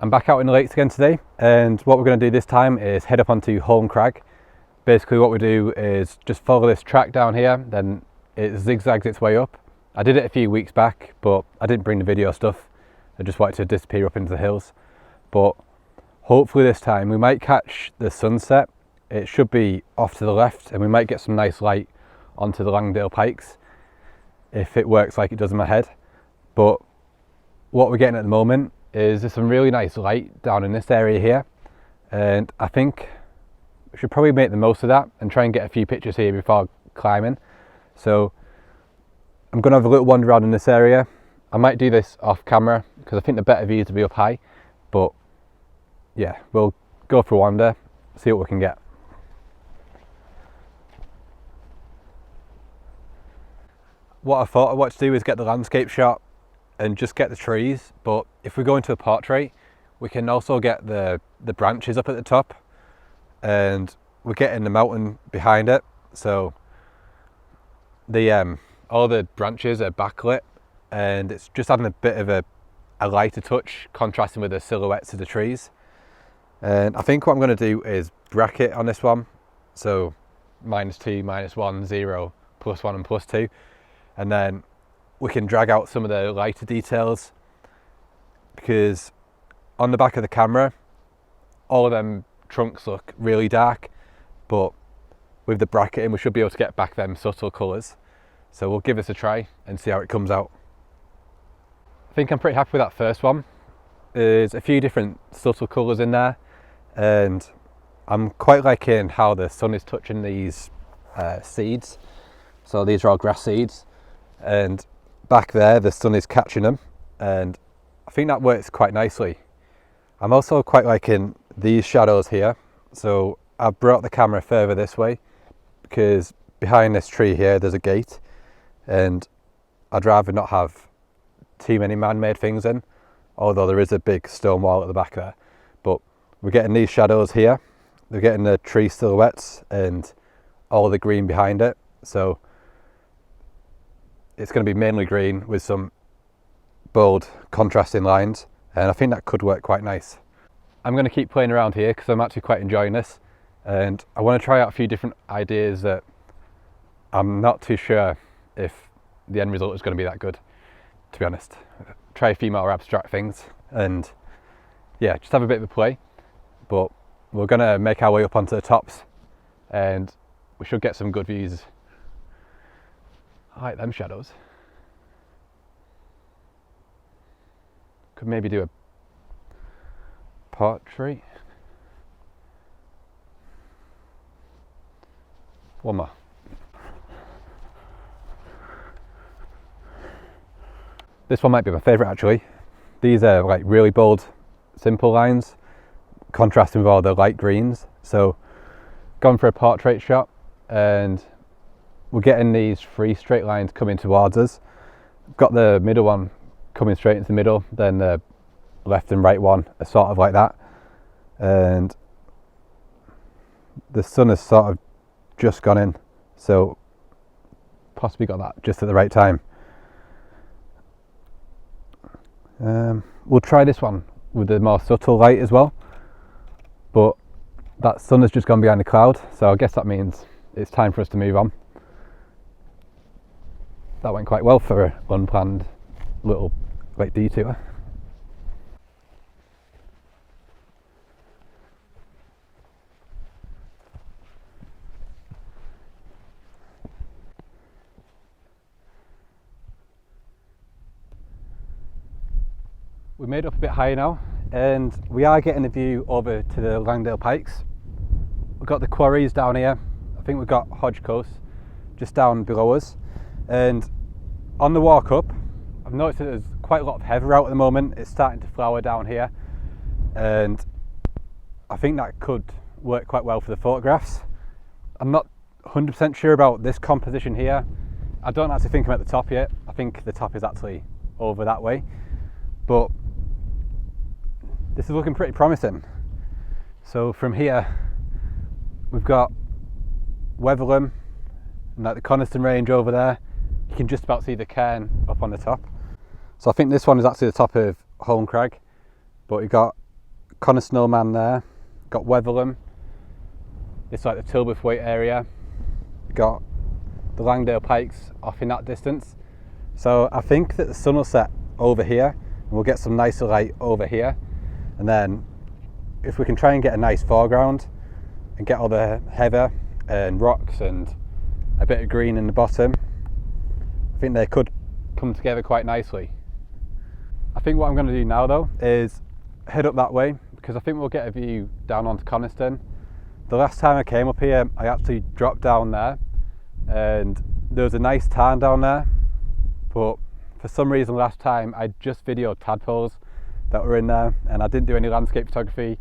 I'm back out in the lakes again today, and what we're going to do this time is head up onto Holme Crag. Basically what we do is just follow this track down here, then it zigzags its way up. I did it a few weeks back, but I didn't bring the video stuff. I just wanted to disappear up into the hills. But hopefully this time we might catch the sunset. It should be off to the left, and we might get some nice light onto the Langdale Pikes if it works like it does in my head. But what we're getting at the moment is there's some really nice light down in this area here, and I think we should probably make the most of that and try and get a few pictures here before climbing. So I'm going to have a little wander around in this area. I might do this off camera because I think the better view is to be up high, but yeah, we'll go for a wander, see what we can get. What I thought I wanted to do is get the landscape shot and just get the trees, but if we go into a portrait we can also get the branches up at the top, and we're getting the mountain behind it, so the all the branches are backlit and it's just having a bit of a lighter touch contrasting with the silhouettes of the trees. And I think what I'm going to do is bracket on this one, so -2, -1, 0, +1 and +2, and then we can drag out some of the lighter details, because on the back of the camera all of them trunks look really dark, but with the bracketing we should be able to get back them subtle colours. So we'll give this a try and see how it comes out. I think I'm pretty happy with that first one. There's a few different subtle colours in there, and I'm quite liking how the sun is touching these seeds. So these are all grass seeds, and back there the sun is catching them, and I think that works quite nicely. I'm also quite liking these shadows here, so I've brought the camera further this way because behind this tree here there's a gate, and I'd rather not have too many man-made things in, although there is a big stone wall at the back there. But we're getting these shadows here, they're getting the tree silhouettes and all the green behind it, so it's going to be mainly green with some bold contrasting lines, and I think that could work quite nice. I'm going to keep playing around here because I'm actually quite enjoying this, and I want to try out a few different ideas that I'm not too sure if the end result is going to be that good, to be honest. Try a few more abstract things and yeah, just have a bit of a play. But we're going to make our way up onto the tops and we should get some good views. I like them shadows. Could maybe do a portrait. One more. This one might be my favourite actually. These are like really bold, simple lines, contrasting with all the light greens. So, gone for a portrait shot, and we're getting these 3 straight lines coming towards us. Got the middle one coming straight into the middle, then the left and right one are sort of like that, and the sun has sort of just gone in, so possibly got that just at the right time. We'll try this one with the more subtle light as well, but that sun has just gone behind the cloud, so I guess that means it's time for us to move on. That went quite well for an unplanned little like detour. We made up a bit higher now, and we are getting a view over to the Langdale Pikes. We've got the quarries down here. I think we've got Hodge Coast just down below us, and on the walk up I've noticed that there's quite a lot of heather out at the moment. It's starting to flower down here, and I think that could work quite well for the photographs. I'm not 100% sure about this composition here. I don't actually think I'm at the top yet. I think the top is actually over that way, but this is looking pretty promising. So from here we've got Weatherlam and like the Coniston Range over there. You can just about see the cairn up on the top. So I think this one is actually the top of Holme Crag, but you've got Connor Snowman there, got Weatherham, it's like the Tilbury area, got the Langdale Pikes off in that distance. So I think that the sun will set over here and we'll get some nicer light over here, and then if we can try and get a nice foreground and get all the heather and rocks and a bit of green in the bottom, I think they could come together quite nicely. I think what I'm going to do now though is head up that way, because I think we'll get a view down onto Coniston. The last time I came up here I actually dropped down there and there was a nice tarn down there, but for some reason last time I just videoed tadpoles that were in there and I didn't do any landscape photography.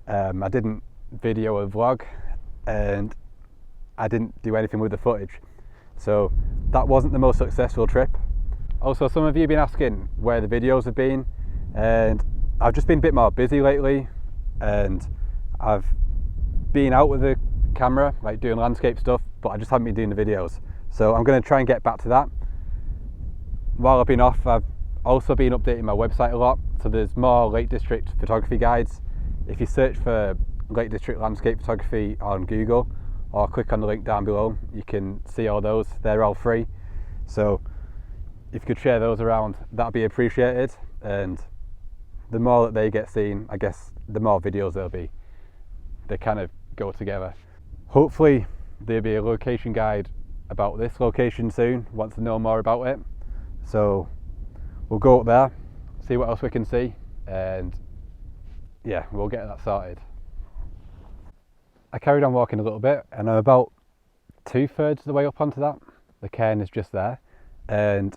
I didn't video a vlog and I didn't do anything with the footage, so that wasn't the most successful trip. Also, some of you have been asking where the videos have been, and I've just been a bit more busy lately and I've been out with the camera, like doing landscape stuff, but I just haven't been doing the videos, so I'm going to try and get back to that. While I've been off, I've also been updating my website a lot, so there's more Lake District photography guides. If you search for Lake District landscape photography on Google or click on the link down below, you can see all those. They're all free, so if you could share those around, that'd be appreciated, and the more that they get seen, I guess the more videos there'll be. They kind of go together. Hopefully there'll be a location guide about this location soon once I know more about it, so we'll go up there, see what else we can see, and yeah, we'll get that sorted. I carried on walking a little bit and I'm about 2/3 of the way up onto that. The cairn is just there, and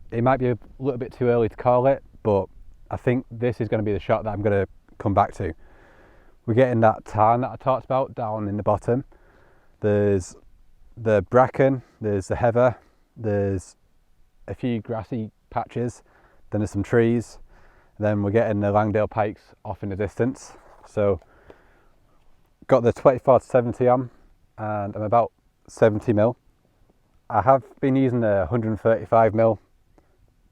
it might be a little bit too early to call it, but I think this is going to be the shot that I'm going to come back to. We're getting that tarn that I talked about down in the bottom. There's the bracken, there's the heather, there's a few grassy patches, then there's some trees, then we're getting the Langdale Pikes off in the distance. So got the 24-70 on and I'm about 70mm. I have been using the 135mm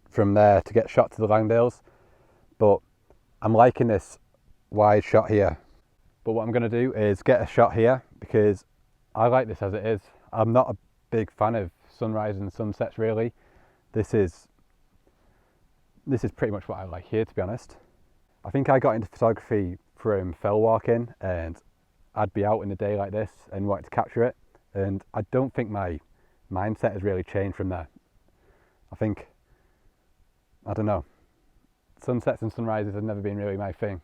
from there to get shot to the Langdales, but I'm liking this wide shot here. But what I'm going to do is get a shot here because I like this as it is. I'm not a big fan of sunrise and sunsets really. This is pretty much what I like here, to be honest. I think I got into photography from fell walking, and I'd be out in the day like this and wanted to capture it, and I don't think my mindset has really changed from there. I don't know, sunsets and sunrises have never been really my thing.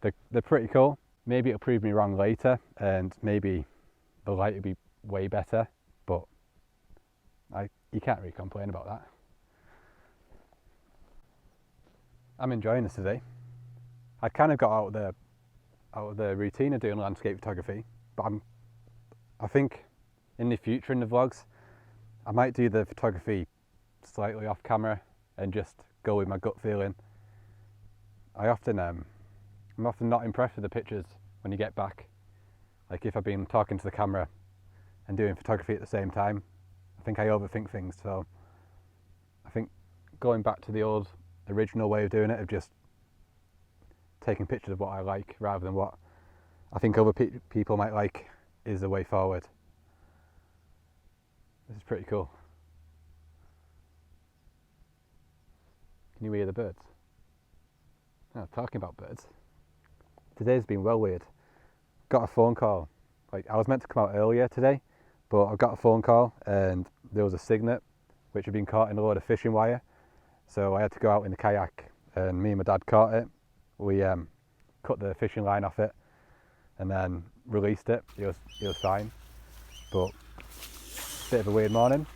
They're pretty cool. Maybe it'll prove me wrong later and maybe the light will be way better, but you can't really complain about that. I'm enjoying this today. I kind of got out of the routine of doing landscape photography, but I think in the future in the vlogs I might do the photography slightly off camera and just go with my gut feeling. I'm often not impressed with the pictures when you get back. Like if I've been talking to the camera and doing photography at the same time, I think I overthink things. So I think going back to the old original way of doing it, of just taking pictures of what I like rather than what I think other people might like, is the way forward. This is pretty cool. Can you hear the birds? Oh, talking about birds, today's been well weird. Got a phone call, like I was meant to come out earlier today, but I got a phone call and there was a cygnet which had been caught in a load of fishing wire, so I had to go out in the kayak and me and my dad caught it. We cut the fishing line off it and then released it. It was fine, but a bit of a weird morning.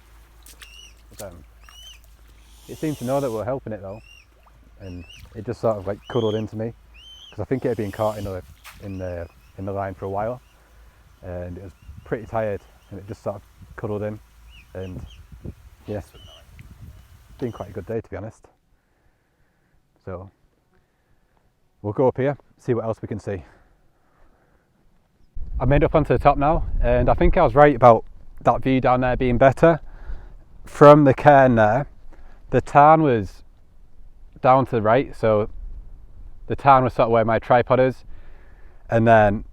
But, it seemed to know that we were helping it though, and it just sort of like cuddled into me because I think it had been caught in the line for a while, and it was pretty tired, and it just sort of cuddled in, and yeah, it's been quite a good day, to be honest. So we'll go up here, see what else we can see. I made up onto the top now, and I think I was right about that view down there being better. From the cairn there, the tarn was down to the right, so the tarn was sort of where my tripod is, and then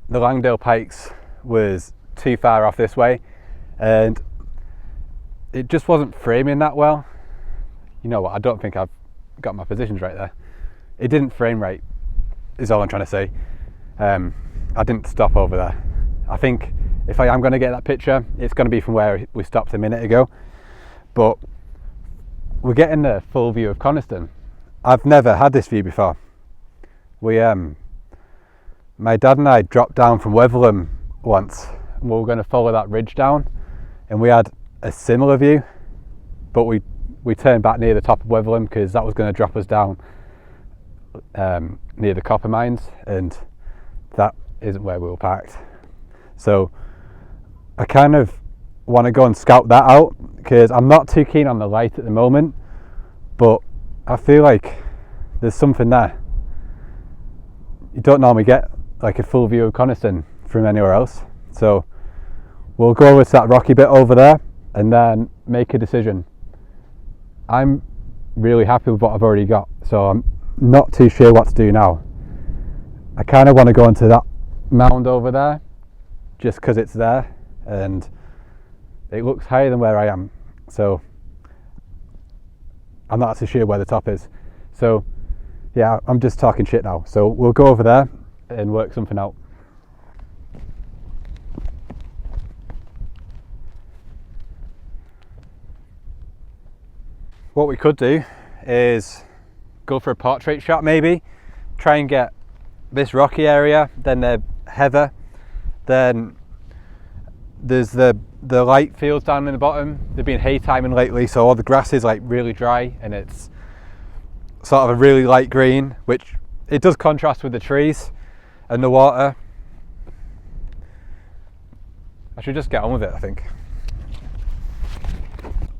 the Langdale Pikes was too far off this way, and it just wasn't framing that well. You know what, I don't think I've got my positions right there. It didn't frame right, is all I'm trying to say. I didn't stop over there. I think if I am going to get that picture, it's going to be from where we stopped a minute ago. But we're getting the full view of Coniston. I've never had this view before. My dad and I dropped down from Wetherlam once, and we were going to follow that ridge down, and we had a similar view, but we turned back near the top of Wetherlam because that was going to drop us down near the copper mines, and that isn't where we were parked. So I kind of want to go and scout that out because I'm not too keen on the light at the moment, but I feel like there's something there. You don't normally get like a full view of Coniston from anywhere else, so we'll go over to that rocky bit over there and then make a decision. I'm really happy with what I've already got, so I'm not too sure what to do now. I kind of want to go into that mound over there just because it's there and it looks higher than where I am, so I'm not actually sure where the top is. So yeah, I'm just talking shit now, so we'll go over there and work something out. What we could do is go for a portrait shot, maybe try and get this rocky area, then the heather, then there's the light fields down in the bottom. They've been hay timing lately, so all the grass is like really dry and it's sort of a really light green, which it does contrast with the trees and the water. I should just get on with it, I think.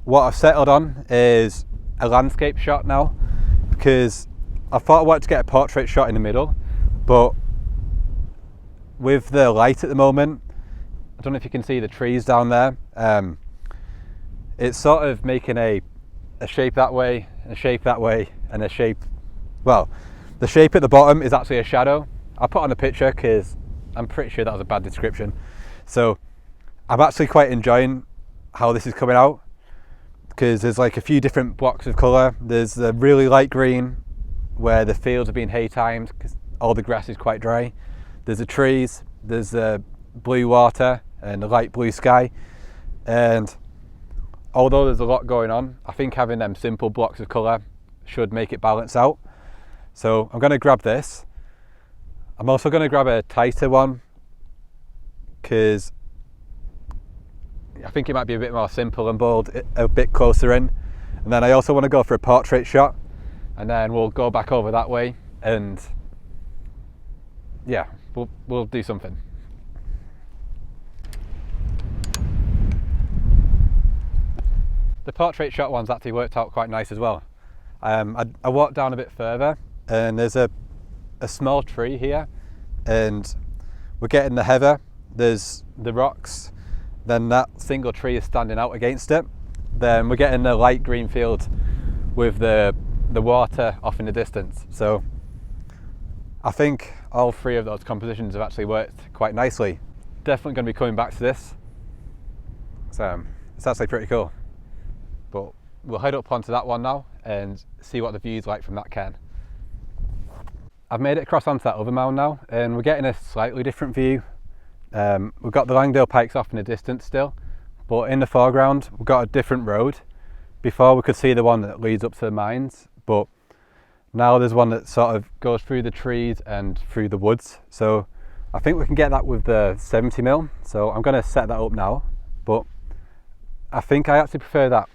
What I've settled on is a landscape shot now, because I thought I wanted to get a portrait shot in the middle, but with the light at the moment, I don't know if you can see the trees down there, it's sort of making a shape that way, and a shape that way, and a shape, well, the shape at the bottom is actually a shadow. I'll put on a picture because I'm pretty sure that was a bad description. So I'm actually quite enjoying how this is coming out, because there's like a few different blocks of colour. There's the really light green where the fields have been hay timed because all the grass is quite dry. There's the trees, there's the blue water and the light blue sky, and although there's a lot going on, I think having them simple blocks of colour should make it balance out. So I'm going to grab this. I'm also going to grab a tighter one because I think it might be a bit more simple and bold, a bit closer in. And then I also want to go for a portrait shot, and then we'll go back over that way and yeah, we'll do something. The portrait shot one's actually worked out quite nice as well. I walked down a bit further and there's a small tree here, and we're getting the heather, there's the rocks, then that single tree is standing out against it, then we're getting the light green field with the water off in the distance. So I think all three of those compositions have actually worked quite nicely. Definitely going to be coming back to this, so it's actually pretty cool. But we'll head up onto that one now and see what the view's like from that cairn. I've made it across onto that other mound now, and we're getting a slightly different view. We've got the Langdale Pikes off in the distance still, but in the foreground we've got a different road. Before we could see the one that leads up to the mines, but now there's one that sort of goes through the trees and through the woods. So I think we can get that with the 70mm, so I'm going to set that up now. But I think I actually prefer that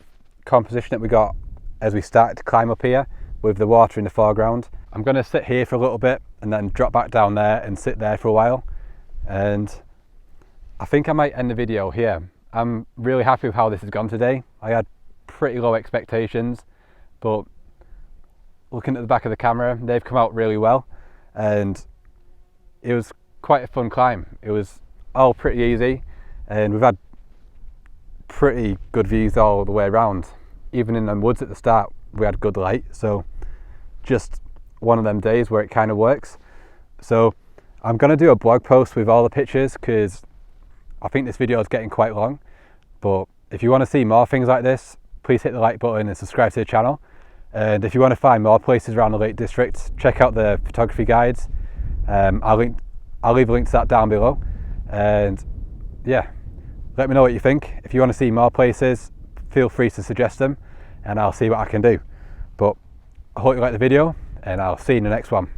composition that we got as we started to climb up here with the water in the foreground. I'm going to sit here for a little bit and then drop back down there and sit there for a while, and I think I might end the video here. I'm really happy with how this has gone today. I had pretty low expectations, but looking at the back of the camera, they've come out really well, and it was quite a fun climb. It was all pretty easy, and we've had pretty good views all the way around. Even in the woods at the start we had good light, so just one of them days where it kind of works. So I'm going to do a blog post with all the pictures because I think this video is getting quite long. But if you want to see more things like this, please hit the like button and subscribe to the channel. And if you want to find more places around the Lake District, check out the photography guides. I'll leave a link to that down below. And yeah, let me know what you think. If you want to see more places, feel free to suggest them and I'll see what I can do. But I hope you like the video and I'll see you in the next one.